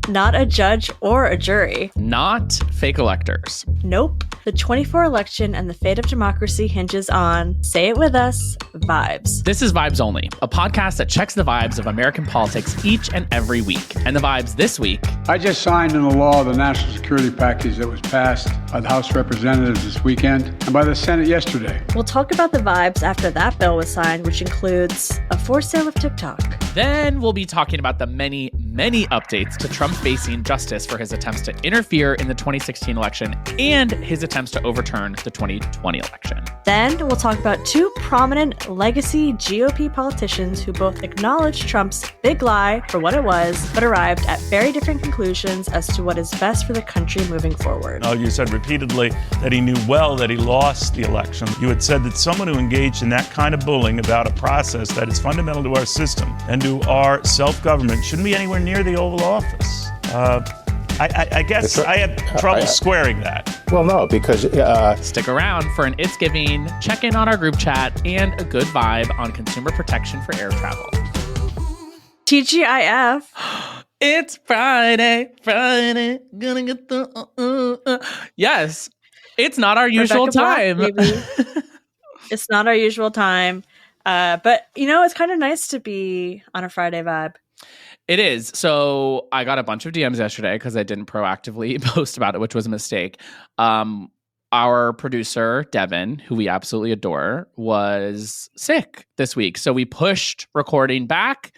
Not a judge or a jury. Not fake electors. Nope. The 24 election and the fate of democracy hinges on, say it with us, vibes. This is Vibes Only, a podcast that checks the vibes of American politics each and every week. And the vibes this week. I just signed into law the national security package that was passed by the House of Representatives this weekend and by the Senate yesterday. We'll talk about the vibes after that bill was signed, which includes a forced sale of TikTok. Then we'll be talking about the many updates to Trump facing justice for his attempts to interfere in the 2016 election and his attempts to overturn the 2020 election. Then we'll talk about two prominent legacy GOP politicians who both acknowledged Trump's big lie for what it was, but arrived at very different conclusions as to what is best for the country moving forward. You said repeatedly that he knew well that he lost the election. You had said that someone who engaged in that kind of bullying about a process that is fundamental to our system and to our self-government shouldn't be anywhere near the Oval Office. I guess I have trouble squaring that. Well, no, because... Stick around for an It's Giving, check-in on our group chat, and a good vibe on consumer protection for air travel. TGIF. It's Friday, gonna get the... Yes, it's not our usual time. It's not our usual time. But, it's kind of nice to be on a Friday vibe. It is. So I got a bunch of DMs yesterday because I didn't proactively post about it, which was a mistake. Our producer, Devin, who we absolutely adore, was sick this week. So we pushed recording back.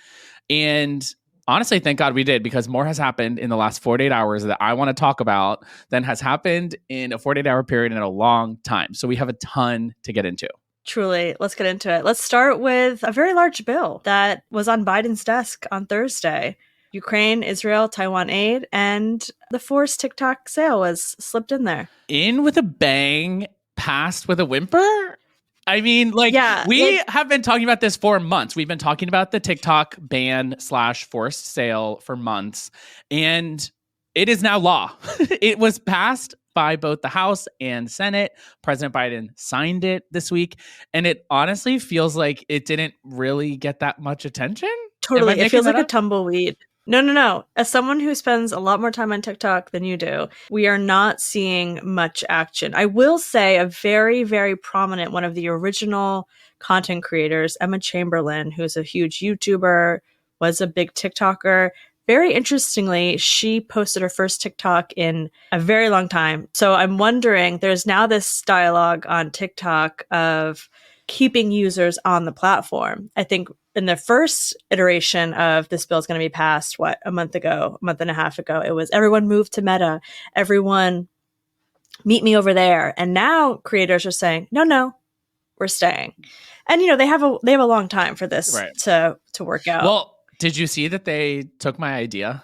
And honestly, thank God we did, because more has happened in the last 48 hours that I want to talk about than has happened in a 48-hour period in a long time. So we have a ton to get into. Truly. Let's get into it. Let's start with a very large bill that was on Biden's desk on Thursday. Ukraine, Israel, Taiwan aid, and the forced TikTok sale was slipped in there. In with a bang, passed with a whimper? I mean, we have been talking about this for months. We've been talking about the TikTok ban / forced sale for months, and it is now law. It was passed by both the House and Senate. President Biden signed it this week, and it honestly feels like it didn't really get that much attention. Totally. It feels like a tumbleweed. No. As someone who spends a lot more time on TikTok than you do, we are not seeing much action. I will say a very, very prominent one of the original content creators, Emma Chamberlain, who's a huge YouTuber, was a big TikToker. Very interestingly, she posted her first TikTok in a very long time. So I'm wondering, there's now this dialogue on TikTok of keeping users on the platform. I think in the first iteration of this bill is going to be passed, a month and a half ago, it was everyone move to Meta, everyone meet me over there. And now creators are saying, no, we're staying. And, they have a long time for this to work out. Well, did you see that they took my idea?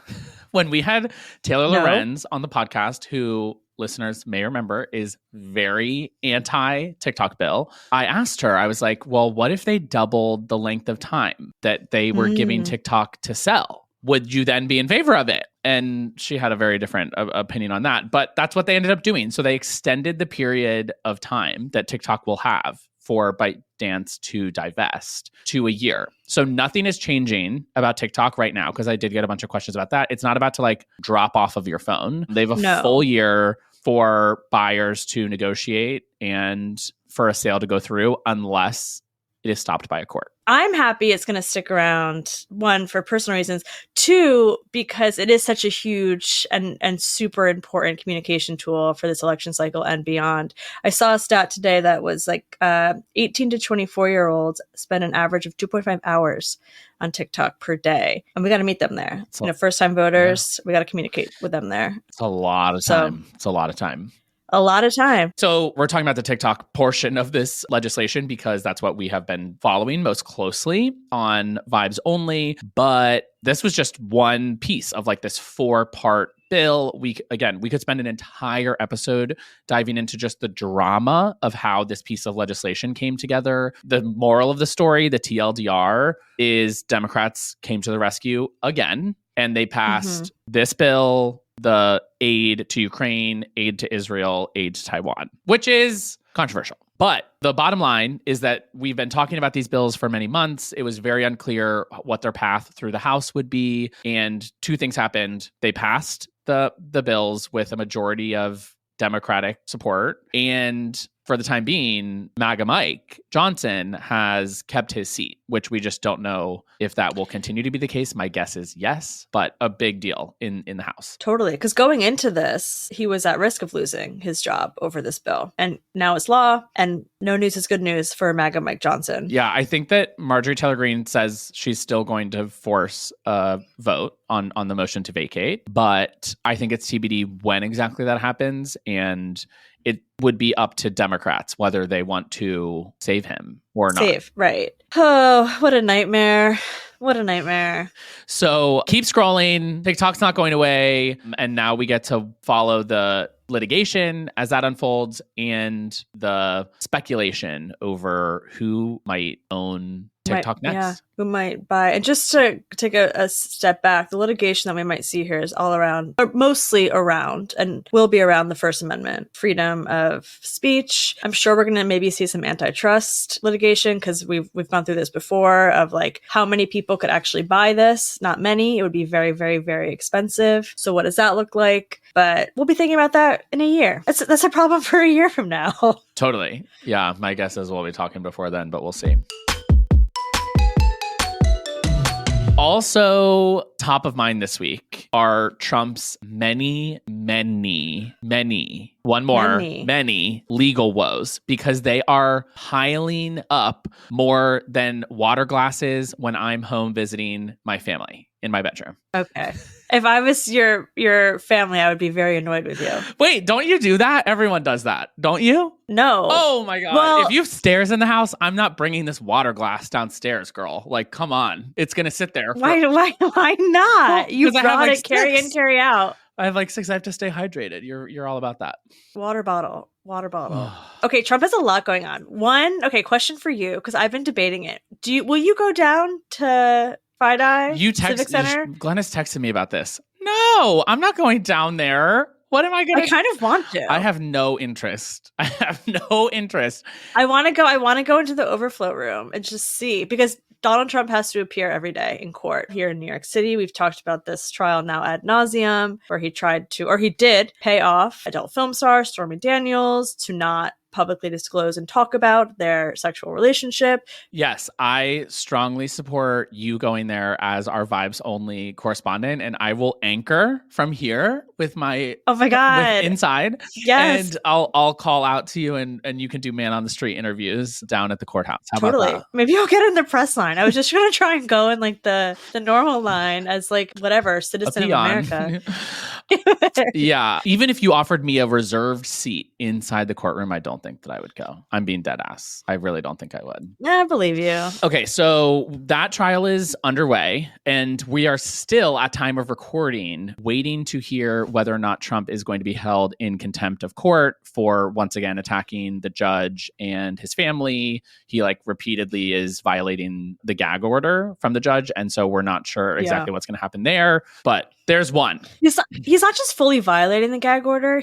When we had Taylor Lorenz on the podcast, who listeners may remember is very anti-TikTok bill, I asked her, I was like, well, what if they doubled the length of time that they were giving TikTok to sell? Would you then be in favor of it? And she had a very different opinion on that. But that's what they ended up doing. So they extended the period of time that TikTok will have for ByteDance to divest to a year. So nothing is changing about TikTok right now, because I did get a bunch of questions about that. It's not about to drop off of your phone. They have a full year for buyers to negotiate and for a sale to go through unless it is stopped by a court. I'm happy it's going to stick around, one, for personal reasons, two, because it is such a huge and super important communication tool for this election cycle and beyond. I saw a stat today that was 18 to 24-year-olds spend an average of 2.5 hours on TikTok per day. And we got to meet them there. First-time voters, we got to communicate with them there. It's a lot of time. It's a lot of time. A lot of time. So we're talking about the TikTok portion of this legislation because that's what we have been following most closely on Vibes Only. But this was just one piece of this 4-part bill. We could spend an entire episode diving into just the drama of how this piece of legislation came together. The moral of the story, the TLDR, is Democrats came to the rescue again, and they passed this bill, the aid to Ukraine, aid to Israel, aid to Taiwan, which is controversial. But the bottom line is that we've been talking about these bills for many months. It was very unclear what their path through the House would be. And two things happened. They passed the bills with a majority of Democratic support. And for the time being, MAGA Mike Johnson has kept his seat, which we just don't know if that will continue to be the case. My guess is yes, but a big deal in the House. Totally. Because going into this, he was at risk of losing his job over this bill. And now it's law, and no news is good news for MAGA Mike Johnson. Yeah, I think that Marjorie Taylor Greene says she's still going to force a vote on the motion to vacate, but I think it's TBD when exactly that happens, and it would be up to Democrats whether they want to save him or not. Save, right. Oh, what a nightmare. What a nightmare. So keep scrolling. TikTok's not going away. And now we get to follow the litigation as that unfolds and the speculation over who might own TikTok next. Yeah, who might buy. And just to take a step back, the litigation that we might see here is all around, or mostly around, and will be around the First Amendment, freedom of speech. I'm sure we're going to maybe see some antitrust litigation because we've gone through this before of like how many people could actually buy this. Not many. It would be very, very, very expensive. So what does that look like? But we'll be thinking about that in a year. That's a problem for a year from now. Totally. Yeah, my guess is we'll be talking before then, but we'll see. Also, top of mind this week are Trump's many legal woes, because they are piling up more than water glasses when I'm home visiting my family in my bedroom. Okay. If I was your family, I would be very annoyed with you. Wait, don't you do that? Everyone does that, don't you? No. Oh my God. Well, if you have stairs in the house, I'm not bringing this water glass downstairs, girl. Like, come on. It's going to sit there. Why not? Well, you brought it, carry in, carry out. I have like 6. I have to stay hydrated. You're all about that. Water bottle. Okay, Trump has a lot going on. Question for you, because I've been debating it. Will you go down to Friday Civic Center? Glenn has texted me about this. No, I'm not going down there. What am I going to? I kind of want to. I have no interest. I want to go into the overflow room and just see, because Donald Trump has to appear every day in court here in New York City. We've talked about this trial now ad nauseum, where he did pay off adult film star Stormy Daniels to not publicly disclose and talk about their sexual relationship. Yes, I strongly support you going there as our Vibes Only correspondent, and I will anchor from here with my with inside. Yes, and I'll call out to you, and you can do man on the street interviews down at the courthouse. How about that? Maybe I'll get in the press line. I was just going to try and go in like the normal line as like whatever citizen of America. Yeah, even if you offered me a reserved seat inside the courtroom, I don't think that I would go. I'm being dead ass. I really don't think I would. I believe you. Okay, so that trial is underway, and we are still at time of recording waiting to hear whether or not Trump is going to be held in contempt of court for once again attacking the judge and his family. He repeatedly is violating the gag order from the judge, and so we're not sure exactly what's going to happen there, but there's one. He's not just fully violating the gag order.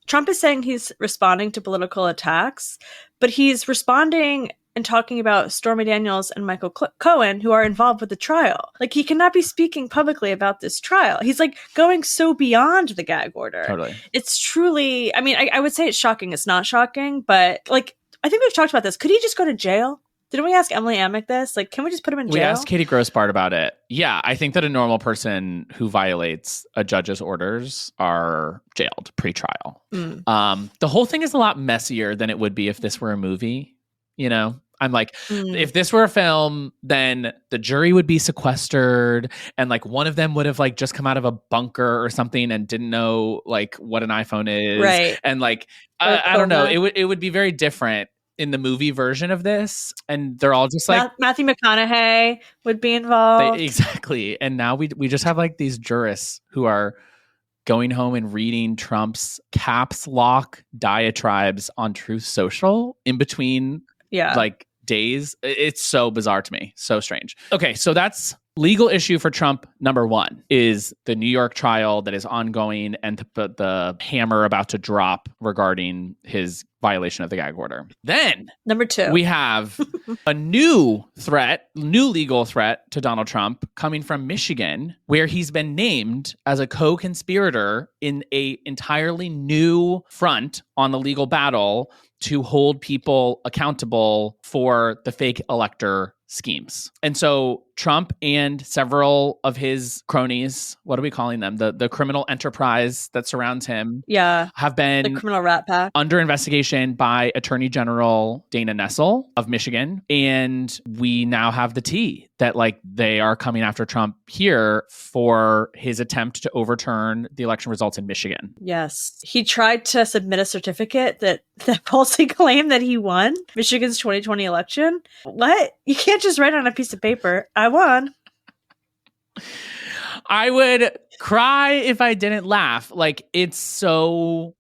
Trump is saying he's responding to political attacks, but he's responding and talking about Stormy Daniels and Michael Cohen, who are involved with the trial. He cannot be speaking publicly about this trial. He's going so beyond the gag order. Totally. It's truly, I would say it's shocking. It's not shocking, but I think we've talked about this. Could he just go to jail? Didn't we ask Emily Amick this? Can we just put him in jail? We asked Katie Grossbart about it. Yeah, I think that a normal person who violates a judge's orders are jailed pre-trial. The whole thing is a lot messier than it would be if this were a movie. I'm if this were a film, then the jury would be sequestered, and one of them would have just come out of a bunker or something and didn't know what an iPhone is, right? And I don't know, it would be very different in the movie version of this, and they're all just Matthew McConaughey would be involved. Exactly. And now we just have these jurists who are going home and reading Trump's caps lock diatribes on Truth Social in between days. It's so bizarre to me. So strange. Okay, so that's legal issue for Trump, number one, is the New York trial that is ongoing and the hammer about to drop regarding his violation of the gag order. Then, number two, we have a new legal threat to Donald Trump coming from Michigan, where he's been named as a co-conspirator in a entirely new front on the legal battle to hold people accountable for the fake elector schemes. And so Trump and several of his cronies, what are we calling them? The criminal enterprise that surrounds him, have been the criminal rat pack under investigation by Attorney General Dana Nessel of Michigan. And we now have the tea that they are coming after Trump here for his attempt to overturn the election results in Michigan. Yes. He tried to submit a certificate that falsely claimed that he won Michigan's 2020 election. What? You can't just write on a piece of paper, I won. I would cry if I didn't laugh. It's so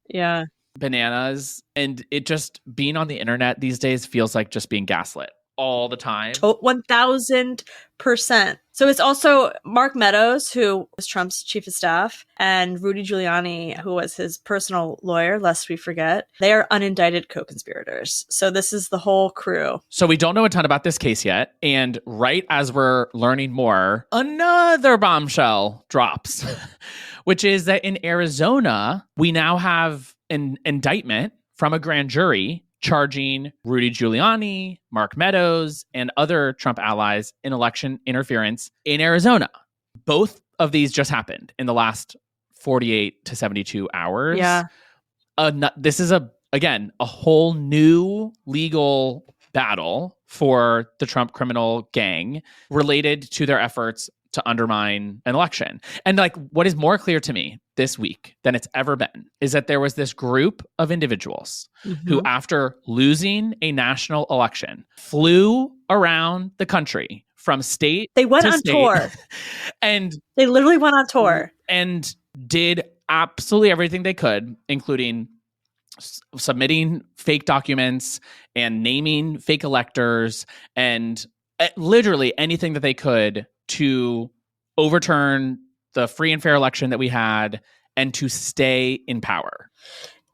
bananas. And it just being on the internet these days feels like just being gaslit all the time. 1000%. So it's also Mark Meadows, who was Trump's chief of staff, and Rudy Giuliani, who was his personal lawyer, lest we forget. They are unindicted co-conspirators. So this is the whole crew. So we don't know a ton about this case yet. And right as we're learning more, another bombshell drops, which is that in Arizona, we now have an indictment from a grand jury charging Rudy Giuliani, Mark Meadows, and other Trump allies in election interference in Arizona. Both of these just happened in the last 48 to 72 hours. Yeah. This is, again, a whole new legal battle for the Trump criminal gang related to their efforts to undermine an election. And what is more clear to me this week than it's ever been is that there was this group of individuals who, after losing a national election, flew around the country from state They went to on state, tour. and They literally went on tour. And did absolutely everything they could, including submitting fake documents and naming fake electors and literally anything that they could to overturn the free and fair election that we had and to stay in power.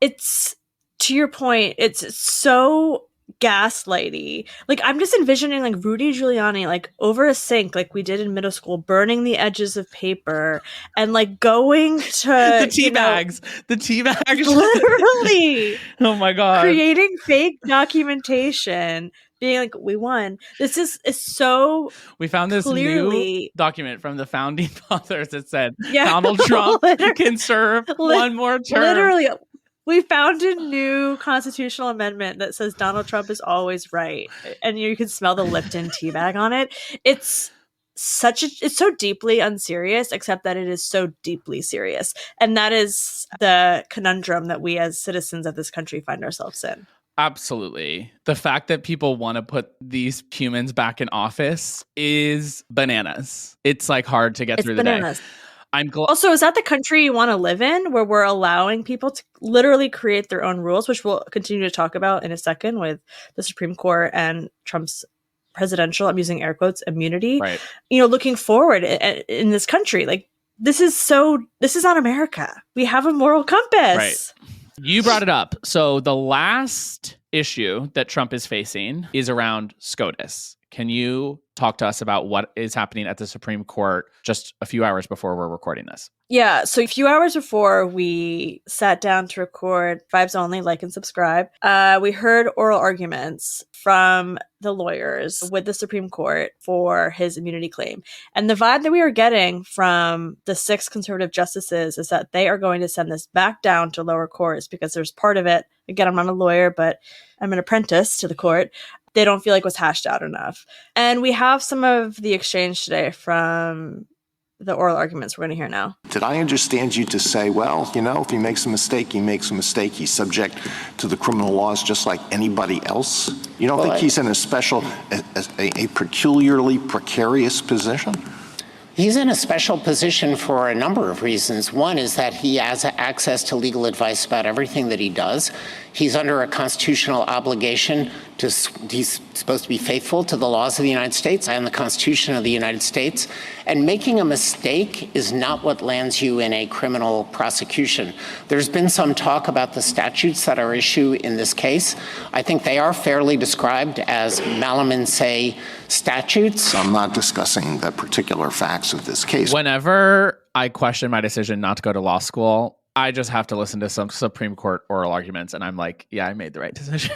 It's, to your point, it's so gaslighty. I'm just envisioning Rudy Giuliani over a sink like we did in middle school, burning the edges of paper and going to the tea bags. The tea bags. Literally. Oh my God. Creating fake documentation. Being we won. This is so. We found this clearly, new document from the founding fathers that said Donald Trump can serve one more term. Literally, we found a new constitutional amendment that says Donald Trump is always right, and you can smell the Lipton tea bag on it. It's so deeply unserious, except that it is so deeply serious, and that is the conundrum that we as citizens of this country find ourselves in. Absolutely. The fact that people want to put these humans back in office is bananas. It's hard to get through bananas. The day. Also, is that the country you want to live in, where we're allowing people to literally create their own rules, which we'll continue to talk about in a second with the Supreme Court and Trump's presidential, I'm using air quotes, immunity. Right. Looking forward in this country, this is not America. We have a moral compass. Right. You brought it up. So the last issue that Trump is facing is around SCOTUS. Can you talk to us about what is happening at the Supreme Court just a few hours before we're recording this? Yeah, so a few hours before we sat down to record Vibes Only, like and subscribe, we heard oral arguments from the lawyers with the Supreme Court for his immunity claim. And the vibe that we are getting from the 6 conservative justices is that they are going to send this back down to lower courts because there's part of it. Again, I'm not a lawyer, but I'm an apprentice to the court. They don't feel like was hashed out enough. And we have some of the exchange today from the oral arguments we're going to hear now. Did I understand you to say, well, if he makes a mistake, he makes a mistake. He's subject to the criminal laws just like anybody else? You don't think he's in a peculiarly precarious position? He's in a special position for a number of reasons. One is that he has access to legal advice about everything that he does. He's under a constitutional obligation he's supposed to be faithful to the laws of the United States and the Constitution of the United States. And making a mistake is not what lands you in a criminal prosecution. There's been some talk about the statutes that are issued in this case. I think they are fairly described as malum in se statutes. I'm not discussing the particular facts of this case. Whenever I question my decision not to go to law school, I just have to listen to some Supreme Court oral arguments, and I'm like, yeah, I made the right decision.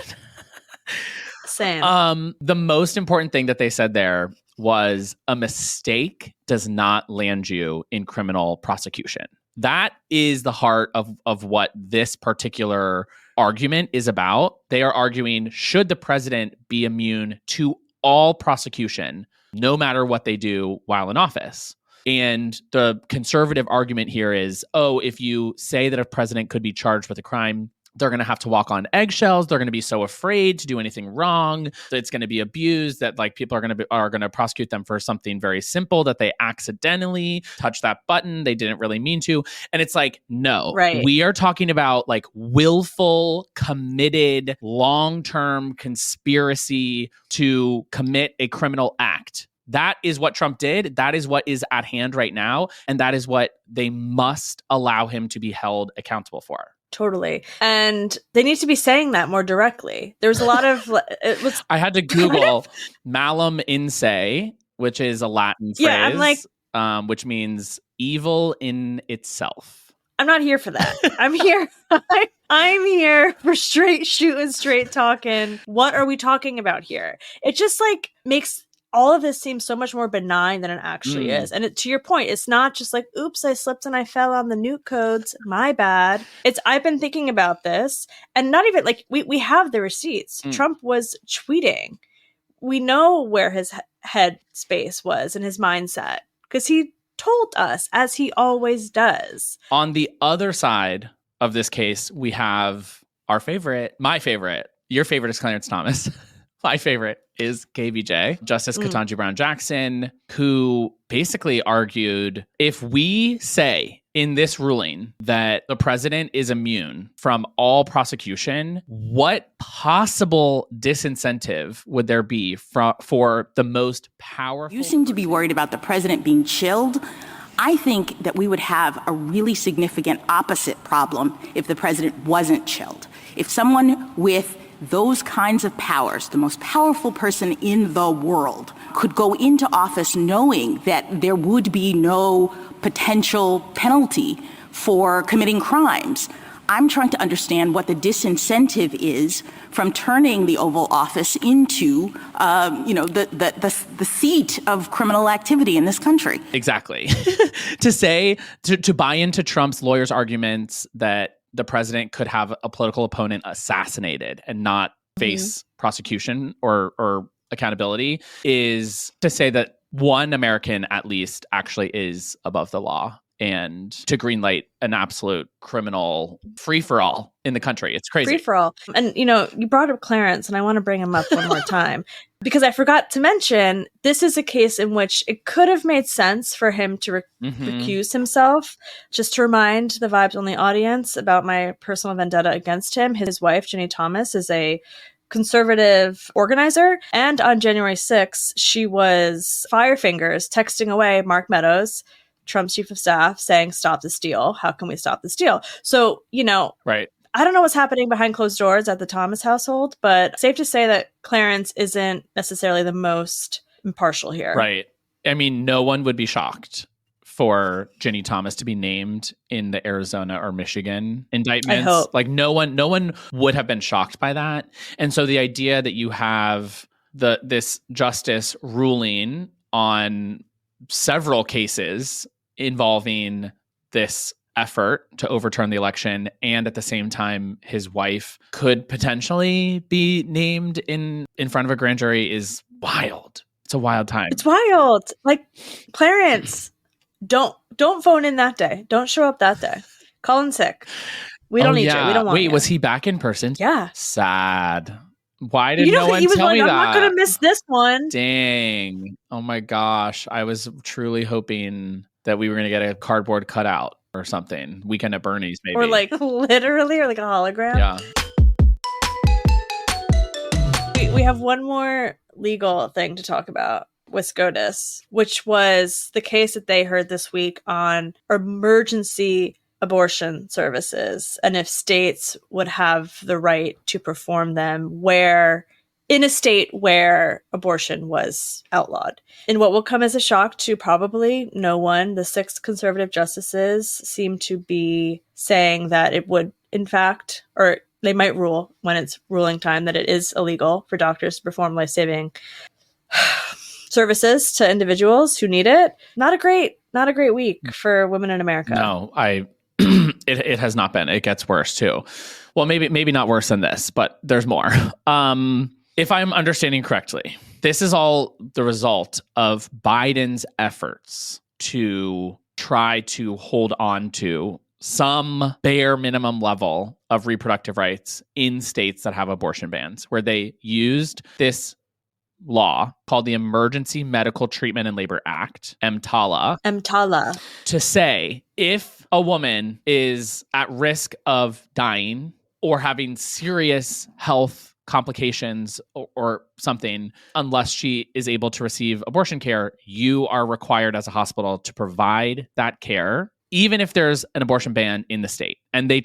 Same. The most important thing that they said there was a mistake does not land you in criminal prosecution. That is the heart of what this particular argument is about. They are arguing, should the president be immune to all prosecution, no matter what they do while in office? And the conservative argument here is, if you say that a president could be charged with a crime, they're going to have to walk on eggshells. They're going to be so afraid to do anything wrong that it's going to be abused, that like people are going to prosecute them for something very simple, that they accidentally touched that button. They didn't really mean to. And it's like, no, right. We are talking about like willful, committed, long-term conspiracy to commit a criminal act. That is what Trump did. That is what is at hand right now. And that is what they must allow him to be held accountable for. Totally. And they need to be saying that more directly. There's a lot of... I had to Google malum in se, which is a Latin phrase, yeah, I'm like, which means evil in itself. I'm not here for that. I'm here. I'm here for straight shooting, straight talking. What are we talking about here? It just like makes all of this seems so much more benign than it actually is. And to your point, it's not just like, oops, I slipped and I fell on the nuke codes. My bad. I've been thinking about this, and not even like we have the receipts. Trump was tweeting. We know where his head space was and his mindset because he told us, as he always does. On the other side of this case, we have my favorite, your favorite is Clarence Thomas. My favorite is KBJ, Justice Ketanji Brown Jackson, who basically argued, if we say in this ruling that the president is immune from all prosecution, what possible disincentive would there be for the most powerful? You seem to be worried about the president being chilled. I think that we would have a really significant opposite problem if the president wasn't chilled. If someone with those kinds of powers, the most powerful person in the world, could go into office knowing that there would be no potential penalty for committing crimes. I'm trying to understand what the disincentive is from turning the Oval Office into, the seat of criminal activity in this country. Exactly. To buy into Trump's lawyers' arguments that the president could have a political opponent assassinated and not face prosecution or accountability is to say that one American at least actually is above the law, and to greenlight an absolute criminal free-for-all in the country. It's crazy. Free-for-all. And, you brought up Clarence, and I want to bring him up one more time, because I forgot to mention, this is a case in which it could have made sense for him to recuse himself. Just to remind the Vibes Only audience about my personal vendetta against him, his wife, Ginny Thomas, is a conservative organizer. And on January 6th, she was Firefingers texting away Mark Meadows, Trump's chief of staff, saying, stop the steal. How can we stop the steal? So, right. I don't know what's happening behind closed doors at the Thomas household, but safe to say that Clarence isn't necessarily the most impartial here. Right. I mean, no one would be shocked for Ginny Thomas to be named in the Arizona or Michigan indictments. I hope. Like no one would have been shocked by that. And so the idea that you have this justice ruling on several cases involving this effort to overturn the election, and at the same time his wife could potentially be named in front of a grand jury is wild. It's a wild time. It's wild. Like, Clarence, don't phone in that day. Don't show up that day. Call in sick. We don't need you. We don't want you. Wait, was he back in person? Yeah. Sad. Why did no one he was tell like, me I'm that? not going to miss this one. Dang. Oh my gosh. I was truly hoping that we were going to get a cardboard cutout or something. Weekend at Bernie's, maybe. Or like literally, or like a hologram. Yeah. We have one more legal thing to talk about with SCOTUS, which was the case that they heard this week on emergency abortion services and if states would have the right to perform them where in a state where abortion was outlawed. In what will come as a shock to probably no one, the 6 conservative justices seem to be saying that it would, in fact, or they might rule when it's ruling time that it is illegal for doctors to perform life-saving services to individuals who need it. Not a great week for women in America. No, it has not been. It gets worse too. Well, maybe not worse than this, but there's more. If I'm understanding correctly, this is all the result of Biden's efforts to try to hold on to some bare minimum level of reproductive rights in states that have abortion bans, where they used this law called the Emergency Medical Treatment and Labor Act, EMTALA, to say if a woman is at risk of dying or having serious health complications or something, unless she is able to receive abortion care, you are required as a hospital to provide that care, even if there's an abortion ban in the state. And they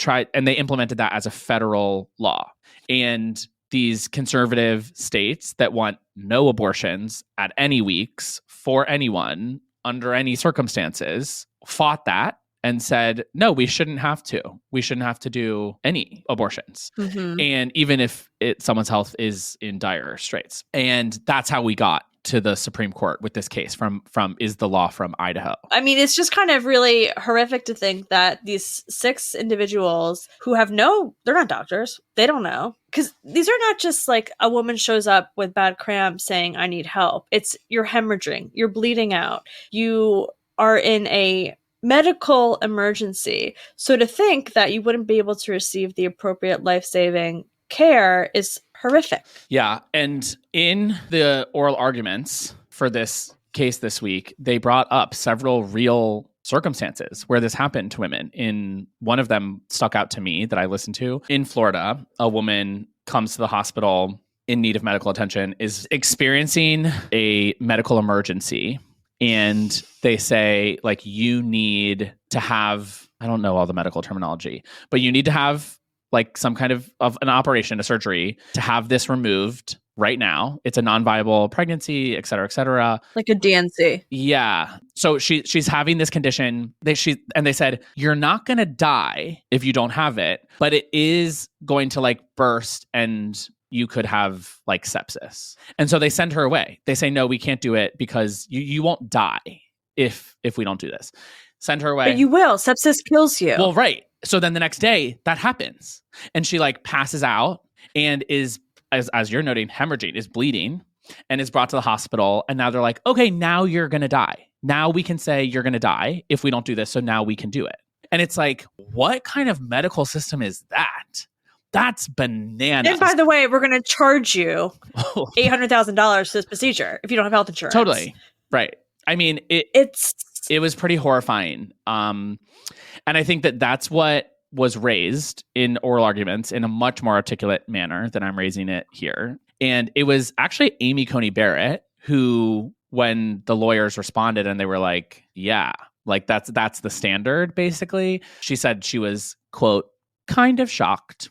implemented that as a federal law. And these conservative states that want no abortions at any weeks for anyone under any circumstances fought that and said, no, we shouldn't have to. We shouldn't have to do any abortions. Mm-hmm. And even if someone's health is in dire straits. And that's how we got to the Supreme Court with this case from is the law from Idaho. I mean, it's just kind of really horrific to think that these 6 individuals who have they're not doctors. They don't know. Because these are not just like a woman shows up with bad cramps saying, I need help. It's you're hemorrhaging, you're bleeding out, you are in a medical emergency. So to think that you wouldn't be able to receive the appropriate life-saving care is horrific. Yeah. And in the oral arguments for this case this week, they brought up several real circumstances where this happened to women. In one of them stuck out to me that I listened to. In Florida, a woman comes to the hospital in need of medical attention, is experiencing a medical emergency. And they say, like, you need to have, I don't know all the medical terminology, but you need to have like some kind of an operation, a surgery to have this removed right now. It's a non-viable pregnancy, et cetera, et cetera. Like a DNC. Yeah. So she's having this condition. They said, you're not going to die if you don't have it, but it is going to like burst and you could have like sepsis. And so they send her away. They say, no, we can't do it because you won't die if we don't do this. Send her away. But you will. Sepsis kills you. Well, right. So then the next day that happens and she like passes out and is, as you're noting, hemorrhaging, is bleeding and is brought to the hospital. And now they're like, okay, now you're going to die. Now we can say you're going to die if we don't do this. So now we can do it. And it's like, what kind of medical system is that? That's bananas. And by the way, we're going to charge you $800,000 for this procedure if you don't have health insurance. Totally. Right. I mean, it was pretty horrifying. And I think that's what was raised in oral arguments in a much more articulate manner than I'm raising it here. And it was actually Amy Coney Barrett who, when the lawyers responded and they were like, yeah, like that's the standard, basically, she said she was, quote, kind of shocked.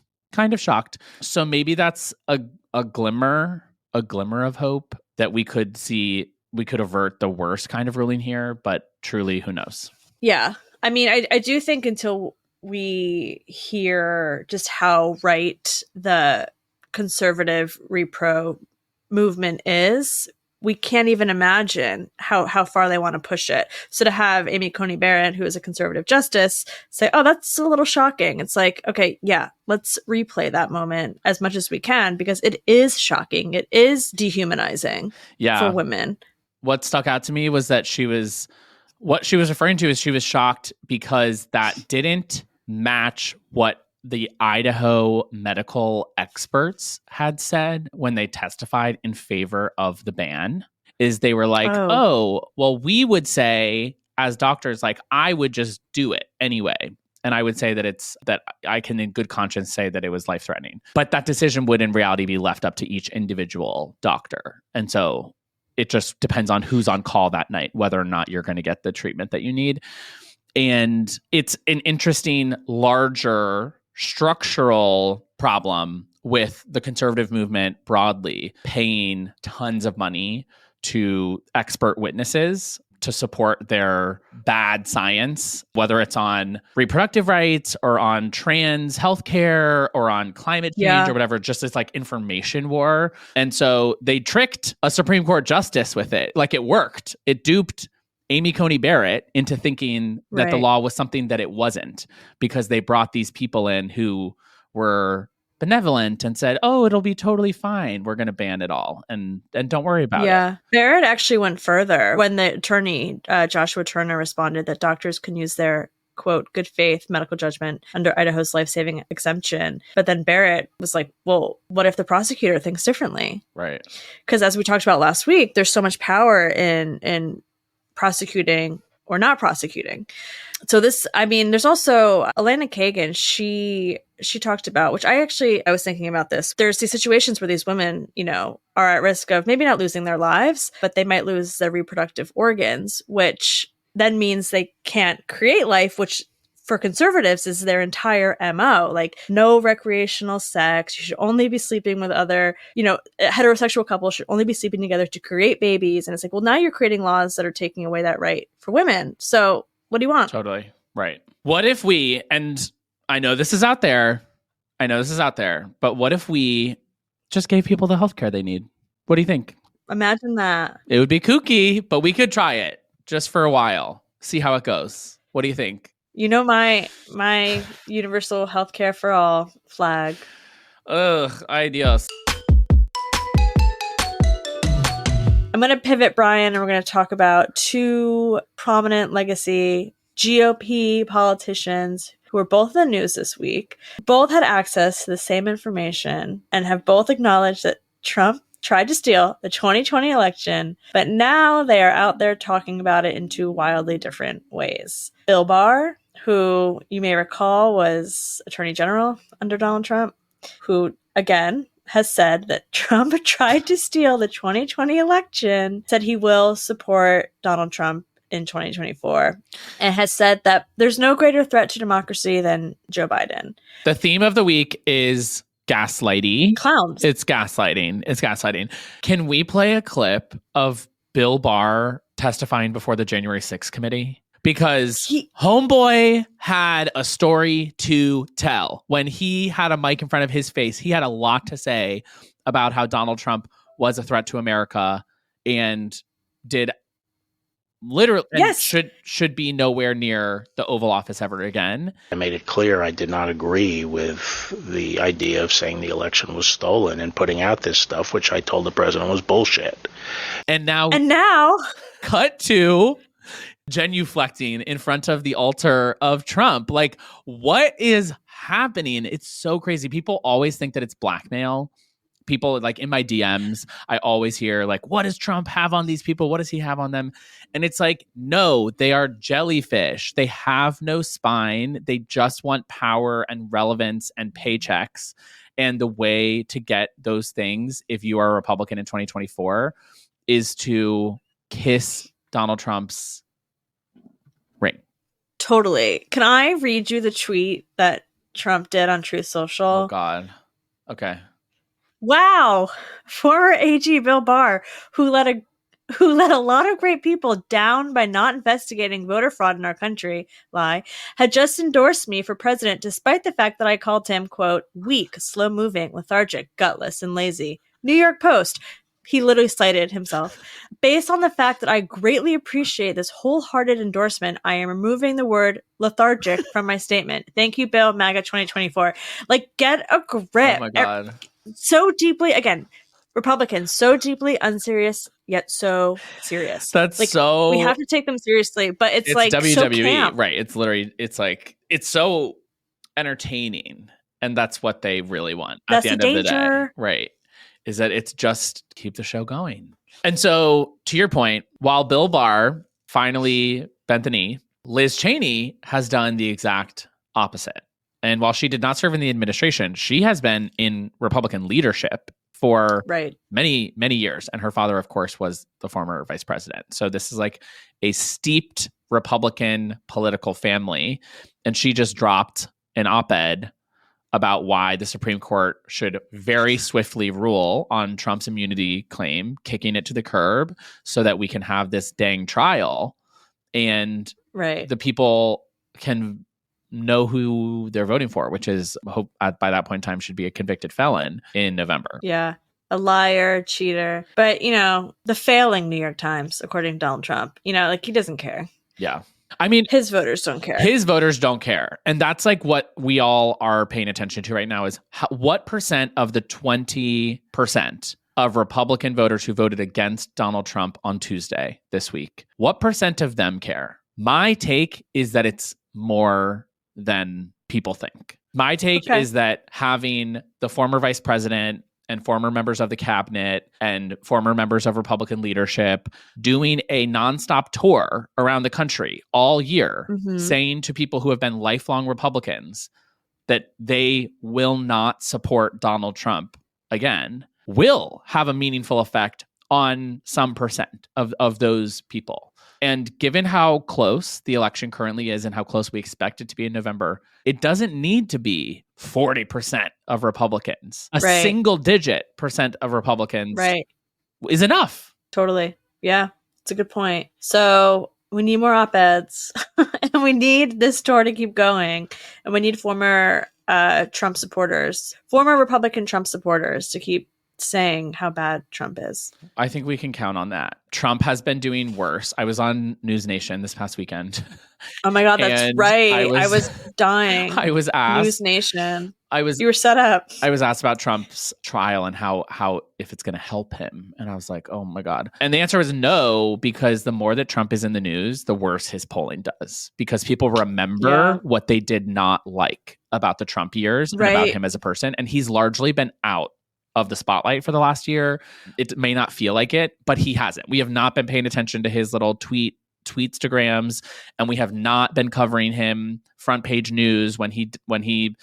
So maybe that's a glimmer of hope that we could avert the worst kind of ruling here, but truly, who knows? Yeah. I mean, I do think until we hear just how right the conservative repro movement is, we can't even imagine how far they want to push it. So to have Amy Coney Barrett, who is a conservative justice, say, oh, that's a little shocking. It's like, okay, yeah, let's replay that moment as much as we can because it is shocking. It is dehumanizing for women. What stuck out to me was that what she was referring to is she was shocked because that didn't match what the Idaho medical experts had said when they testified in favor of the ban. Is they were like, oh, well, we would say as doctors, like, I would just do it anyway. And I would say that I can in good conscience say that it was life-threatening. But that decision would in reality be left up to each individual doctor. And so it just depends on who's on call that night, whether or not you're going to get the treatment that you need. And it's an interesting, larger structural problem with the conservative movement broadly paying tons of money to expert witnesses to support their bad science, whether it's on reproductive rights or on trans healthcare or on climate change or whatever, just this like information war. And so they tricked a Supreme Court justice with it. Like it worked. It duped Amy Coney Barrett into thinking that the law was something that it wasn't, because they brought these people in who were benevolent and said, oh, it'll be totally fine. We're going to ban it all. And don't worry about it. Yeah. Barrett actually went further when the attorney, Joshua Turner, responded that doctors can use their, quote, good faith medical judgment under Idaho's life-saving exemption. But then Barrett was like, well, what if the prosecutor thinks differently? Right. Because as we talked about last week, there's so much power in prosecuting or not prosecuting. So this, I mean, there's also Elena Kagan. She talked about, which I was thinking about this. There's these situations where these women, you know, are at risk of maybe not losing their lives, but they might lose their reproductive organs, which then means they can't create life, which for conservatives is their entire MO. Like no recreational sex. You should only be sleeping with other, you know, heterosexual couples should only be sleeping together to create babies. And it's like, well, now you're creating laws that are taking away that right for women. So what do you want? Totally. Right. What if we, and I know this is out there, but what if we just gave people the healthcare they need? What do you think? Imagine that. It would be kooky, but we could try it just for a while. See how it goes. What do you think? You know, my universal healthcare for all flag. Ugh, ideas. I'm going to pivot, Brian, and we're going to talk about two prominent legacy GOP politicians who were both in the news this week. Both had access to the same information and have both acknowledged that Trump tried to steal the 2020 election, but now they are out there talking about it in two wildly different ways. Bill Barr, who you may recall was Attorney General under Donald Trump, who, again, has said that Trump tried to steal the 2020 election, said he will support Donald Trump in 2024, and has said that there's no greater threat to democracy than Joe Biden. The theme of the week is gaslighting. Clowns. It's gaslighting. Can we play a clip of Bill Barr testifying before the January 6th committee? Because homeboy had a story to tell. When he had a mic in front of his face, he had a lot to say about how Donald Trump was a threat to America and did literally should be nowhere near the Oval Office ever again. I made it clear I did not agree with the idea of saying the election was stolen and putting out this stuff, which I told the president was bullshit. And now cut to genuflecting in front of the altar of Trump. Like, what is happening? It's so crazy. People always think that it's blackmail. People, like, in my DMs, I always hear, like, what does Trump have on these people? What does he have on them? And it's like, no, they are jellyfish. They have no spine. They just want power and relevance and paychecks. And the way to get those things, if you are a Republican in 2024, is to kiss Donald Trump's ring. Totally. Can I read you the tweet that Trump did on Truth Social? Oh, God. Okay. Wow. Former AG Bill Barr, who let a lot of great people down by not investigating voter fraud in our country, had just endorsed me for president despite the fact that I called him, quote, weak, slow-moving, lethargic, gutless, and lazy. New York Post. He literally cited himself. Based on the fact that I greatly appreciate this wholehearted endorsement, I am removing the word lethargic from my statement. Thank you, Bill, MAGA 2024. Like, get a grip. Oh, my God. So deeply, again, Republicans, so deeply unserious, yet so serious. That's like, so... We have to take them seriously, but it's like WWE, so camp. Right. It's literally, it's like, it's so entertaining. And that's what they really want at the end of the day. Right. Is that it's just keep the show going. And so, to your point, while Bill Barr finally bent the knee, Liz Cheney has done the exact opposite. And while she did not serve in the administration, she has been in Republican leadership for many, many years. And her father, of course, was the former vice president. So this is like a steeped Republican political family. And she just dropped an op-ed about why the Supreme Court should very swiftly rule on Trump's immunity claim, kicking it to the curb so that we can have this dang trial and the people can know who they're voting for, which is, hope by that point in time, should be a convicted felon in November. Yeah. A liar, cheater. But, the failing New York Times, according to Donald Trump, like he doesn't care. Yeah. I mean, his voters don't care. His voters don't care. And that's like what we all are paying attention to right now is what percent of the 20% of Republican voters who voted against Donald Trump on Tuesday this week, what percent of them care? My take is that it's more than people think. My take is that having the former vice president and former members of the cabinet and former members of Republican leadership doing a nonstop tour around the country all year, saying to people who have been lifelong Republicans that they will not support Donald Trump again, will have a meaningful effect on some percent of those people. And given how close the election currently is and how close we expect it to be in November, it doesn't need to be 40% of Republicans. A single digit percent of Republicans is enough. Totally. Yeah, it's a good point. So we need more op-eds and we need this tour to keep going. And we need former Trump supporters, former Republican Trump supporters to keep saying how bad Trump is. I think we can count on that. Trump has been doing worse. I was on News Nation this past weekend. Oh my God, that's right. I was dying. I was asked. News Nation. You were set up. I was asked about Trump's trial and how if it's going to help him. And I was like, oh my God. And the answer was no, because the more that Trump is in the news, the worse his polling does. Because people remember what they did not like about the Trump years and about him as a person. And he's largely been out of the spotlight for the last year. It may not feel like it, but he hasn't. We have not been paying attention to his little tweetstagrams, and we have not been covering him front page news when he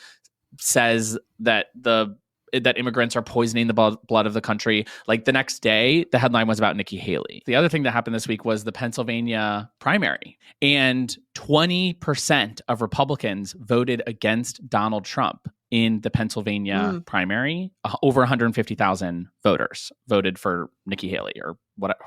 says that that immigrants are poisoning the blood of the country. Like the next day, the headline was about Nikki Haley. The other thing that happened this week was the Pennsylvania primary, and 20% of Republicans voted against Donald Trump in the Pennsylvania primary. Over 150,000 voters voted for Nikki Haley or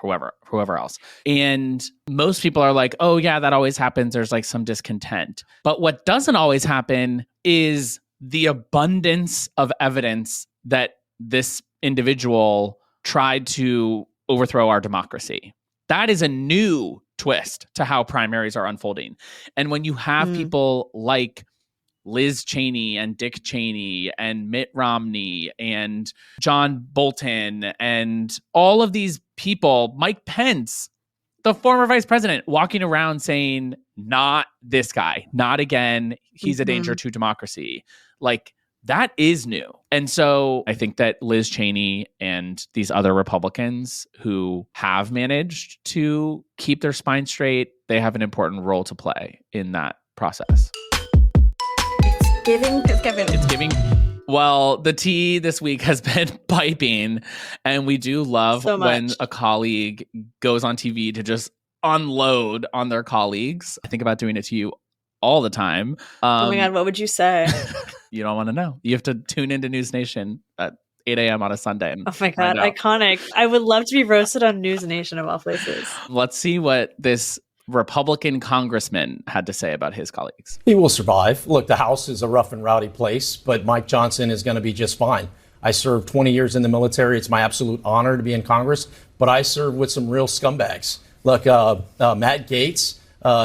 whoever else. And most people are like, oh yeah, that always happens. There's like some discontent. But what doesn't always happen is the abundance of evidence that this individual tried to overthrow our democracy. That is a new twist to how primaries are unfolding. And when you have people like Liz Cheney and Dick Cheney and Mitt Romney and John Bolton and all of these people, Mike Pence, the former vice president, walking around saying, not this guy, not again, he's a danger to democracy. Like, that is new. And so I think that Liz Cheney and these other Republicans who have managed to keep their spine straight, they have an important role to play in that process. It's giving. Well, the tea this week has been piping, and we do love when a colleague goes on TV to just unload on their colleagues. I think about doing it to you all the time. Oh my God, what would you say? You don't want to know. You have to tune into News Nation at 8 a.m. on a Sunday. Oh my God, iconic. I would love to be roasted on News Nation of all places. Let's see what this Republican congressman had to say about his colleagues. He will survive. Look, the House is a rough and rowdy place, but Mike Johnson is going to be just fine. I served 20 years in the military. It's my absolute honor to be in Congress, but I served with some real scumbags. Look, Matt Gaetz,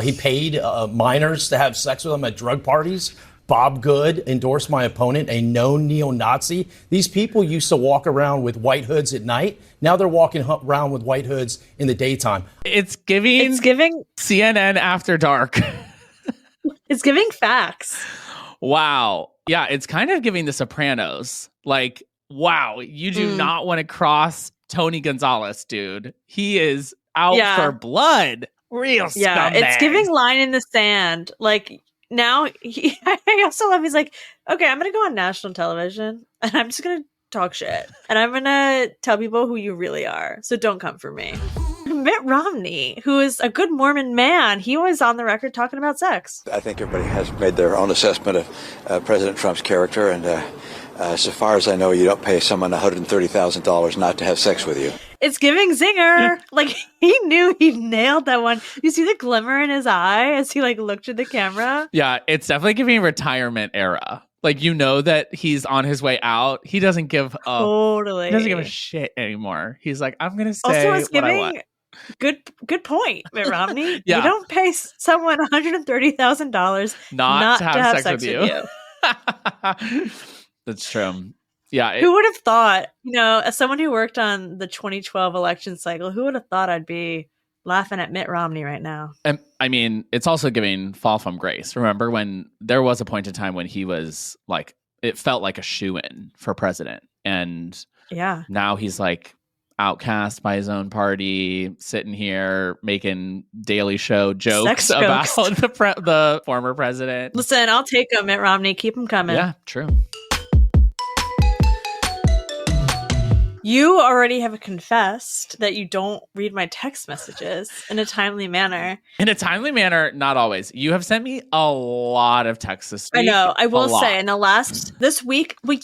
he paid minors to have sex with him at drug parties. Bob Good endorsed my opponent, a known neo-Nazi. These people used to walk around with white hoods at night. Now they're walking around with white hoods in the daytime. It's giving CNN After Dark. It's giving facts. Wow. Yeah, it's kind of giving The Sopranos. Like, wow, you do not want to cross Tony Gonzalez, dude. He is out for blood. Real scumbag. Yeah, it's giving line in the sand. Like, now I also love, he's like, okay, I'm going to go on national television and I'm just going to talk shit. And I'm going to tell people who you really are. So don't come for me. Mitt Romney, who is a good Mormon man, he was on the record talking about sex. I think everybody has made their own assessment of President Trump's character. And so far as I know, you don't pay someone $130,000 not to have sex with you. It's giving zinger. Like, he knew he nailed that one. You see the glimmer in his eye as he like looked at the camera? Yeah, it's definitely giving retirement era. Like, you know that he's on his way out. He doesn't give a totally. He doesn't give a shit anymore. He's like, I'm gonna say also, it's what I giving want. Good point, Mitt Romney. Yeah. You don't pay someone $130,000 Not to have sex with you. That's true. Yeah. Who would have thought, as someone who worked on the 2012 election cycle, who would have thought I'd be laughing at Mitt Romney right now? And I mean, it's also giving fall from grace. Remember when there was a point in time when he was like, it felt like a shoo-in for president. And now he's like outcast by his own party, sitting here making Daily Show jokes about the former president. Listen, I'll take him, Mitt Romney. Keep him coming. Yeah, true. You already have confessed that you don't read my text messages in a timely manner. In a timely manner, not always. You have sent me a lot of texts this week. I know. I will say, this week, well,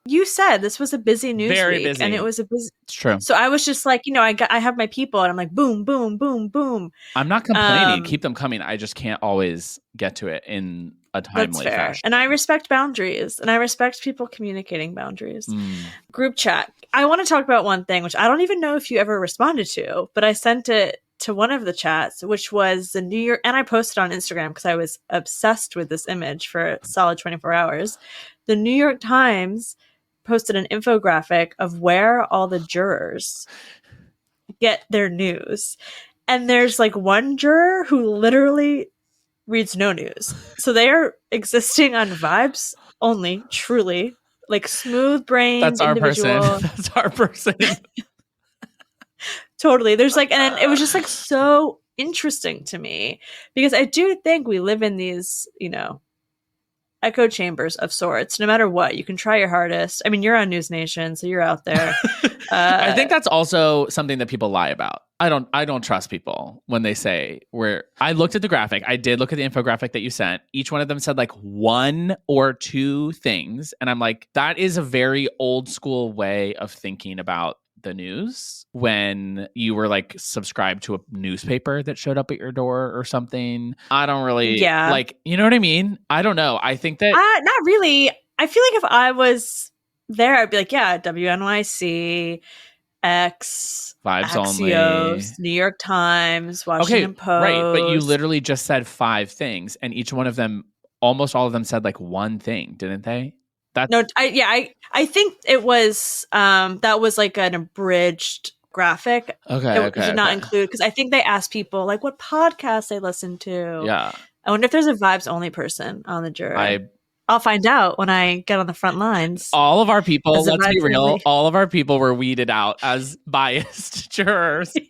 you said this was a busy news week. Busy. And it was a busy. It's true. So I was just like, I have my people, and I'm like, boom, boom, boom, boom. I'm not complaining. Keep them coming. I just can't always get to it in a timely fashion. And I respect boundaries, and I respect people communicating boundaries. Group chat. I want to talk about one thing, which I don't even know if you ever responded to, but I sent it to one of the chats, which was the New York, and I posted on Instagram because I was obsessed with this image for a solid 24 hours. The New York Times posted an infographic of where all the jurors get their news. And there's like one juror who literally reads no news. So they are existing on vibes only, truly. Like smooth-brained individual. That's our person. Totally. There's like, and it was just like so interesting to me because I do think we live in these, echo chambers of sorts. No matter what, you can try your hardest. I mean, you're on News Nation, so you're out there. I think that's also something that people lie about. I don't trust people when they say I looked at the graphic. I did look at the infographic that you sent. Each one of them said like one or two things. And I'm like, that is a very old school way of thinking about the news when you were like subscribed to a newspaper that showed up at your door or something. I don't really like, you know what I mean? I don't know. I think that not really. I feel like if I was there, I'd be like, yeah, WNYC, X, Vibes Axios, only, New York Times, Washington Post. Right, but you literally just said 5 things, and each one of them, almost all of them, said like one thing, didn't they? I think it was that was like an abridged graphic. It did not include, because I think they asked people like what podcasts they listen to. Yeah, I wonder if there's a vibes only person on the jury. I'll find out when I get on the front lines. All of our people, let's be real, all of our people were weeded out as biased jurors. If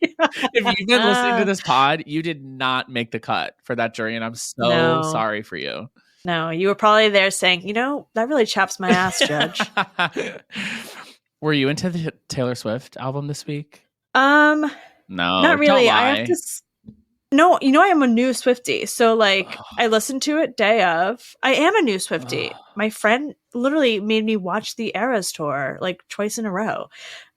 you've been listening to this pod, you did not make the cut for that jury, and I'm so sorry for you. No, you were probably there saying, that really chaps my ass, Judge. Were you into the Taylor Swift album this week? No, not really. Don't lie. I have to. No, I am a new Swiftie. So like I listened to it day of. I am a new Swiftie. My friend literally made me watch the Eras tour like twice in a row.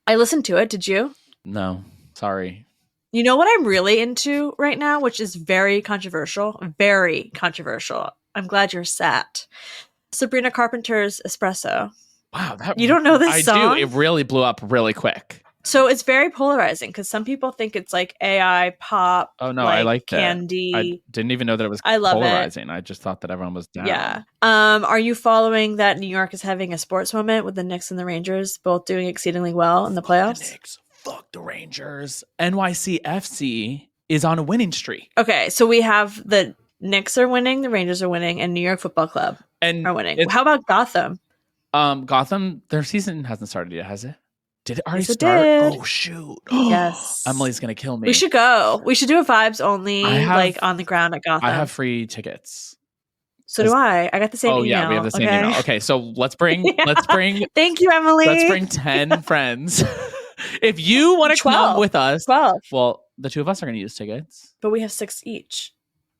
I listened to it. Did you? No, sorry. You know what I'm really into right now, which is very controversial. Very controversial. I'm glad you're sat. Sabrina Carpenter's Espresso. Wow. You don't know this song? I do. It really blew up really quick. So it's very polarizing because some people think it's like AI pop. Oh no, like I liked Candy. it. I didn't even know that it was polarizing. I just thought that everyone was down. Yeah. Are you following that New York is having a sports moment with the Knicks and the Rangers both doing exceedingly well in the playoffs? The Knicks. Fuck the Rangers. NYCFC is on a winning streak. Okay, so we have the Knicks are winning, the Rangers are winning, and New York Football Club are winning. How about Gotham? Gotham, their season hasn't started yet, has it? Did it already start? Did. Oh, shoot. Yes. Emily's going to kill me. We should go. We should do a vibes only, like on the ground at Gotham. I have free tickets. So do I. I got the same email. Oh yeah, we have the same email. Okay, so let's bring Thank you, Emily. Let's bring 10 friends. If you want to come with us, 12. Well, the two of us are going to use tickets. But we have 6 each.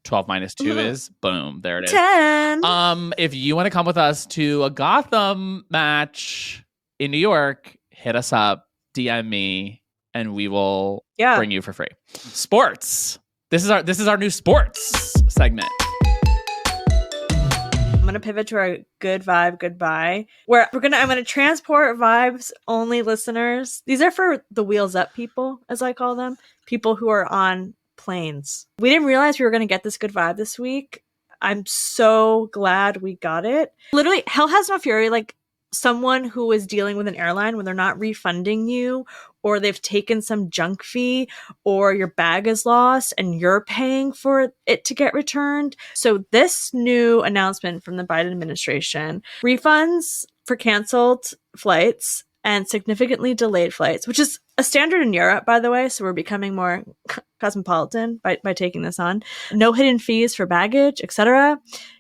12 minus 2 is boom. There it is. 10. If you want to come with us to a Gotham match in New York, hit us up, DM me, and we will bring you for free. Sports. This is our new sports segment. I'm going to pivot to our good vibe goodbye, where I'm going to transport vibes only listeners. These are for the wheels up people, as I call them, people who are on planes. We didn't realize we were going to get this good vibe this week. I'm so glad we got it. Literally, hell has no fury. Like someone who is dealing with an airline when they're not refunding you, or they've taken some junk fee, or your bag is lost and you're paying for it to get returned. So this new announcement from the Biden administration, refunds for canceled flights and significantly delayed flights, which is a standard in Europe, by the way. So we're becoming more cosmopolitan by taking this on. No hidden fees for baggage, etc.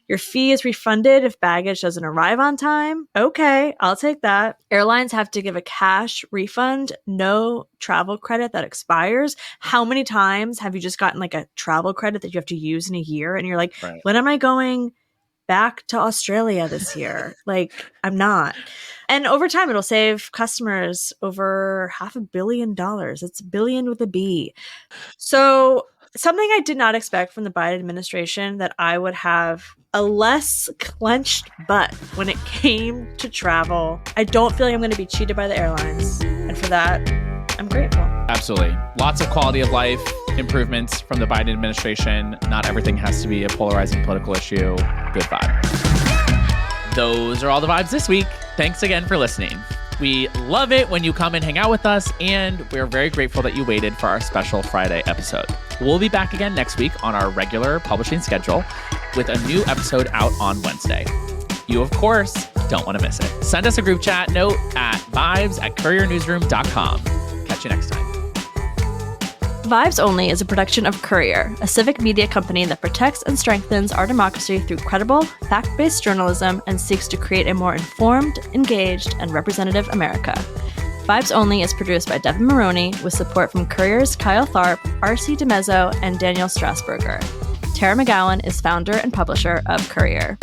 Your fee is refunded if baggage doesn't arrive on time. Okay, I'll take that. Airlines have to give a cash refund, no travel credit that expires. How many times have you just gotten like a travel credit that you have to use in a year? And you're like, when am I going back to Australia this year? Like, I'm not. And over time, it'll save customers over $500 million. It's billion with a B. So something I did not expect from the Biden administration, that I would have a less clenched butt when it came to travel. I don't feel like I'm going to be cheated by the airlines. And for that, I'm grateful. Absolutely. Lots of quality of life improvements from the Biden administration. Not everything has to be a polarizing political issue. Good vibe. Those are all the vibes this week. Thanks again for listening. We love it when you come and hang out with us, and we're very grateful that you waited for our special Friday episode. We'll be back again next week on our regular publishing schedule with a new episode out on Wednesday. You, of course, don't want to miss it. Send us a group chat note at vibes@couriernewsroom.com. Catch you next time. Vibes Only is a production of Courier, a civic media company that protects and strengthens our democracy through credible, fact-based journalism and seeks to create a more informed, engaged, and representative America. Vibes Only is produced by Devin Maroney with support from Courier's Kyle Tharp, R.C. DeMezzo, and Daniel Strasburger. Tara McGowan is founder and publisher of Courier.